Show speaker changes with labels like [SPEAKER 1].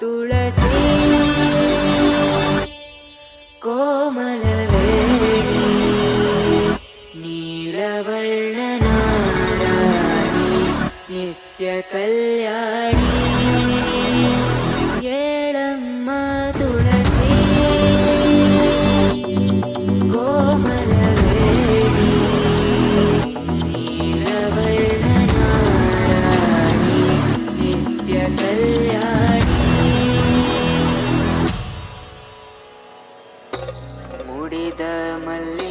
[SPEAKER 1] ತುಳಸಿ ಕೋಮಲವೇಣಿ ನೀಲವರ್ಣನಾರಾಣಿ ನಿತ್ಯ ಕಲ್ಯಾಣಿ ಏಳಮ್ಮ ತುಳಸಿ ಕೋಮಲವೇಣಿ ನೀಲವರ್ಣನಾರಾಣಿ ನಿತ್ಯ ಕಲ್ಯಾಣಿ ಮುಡಿದ ಮಲ್ಲ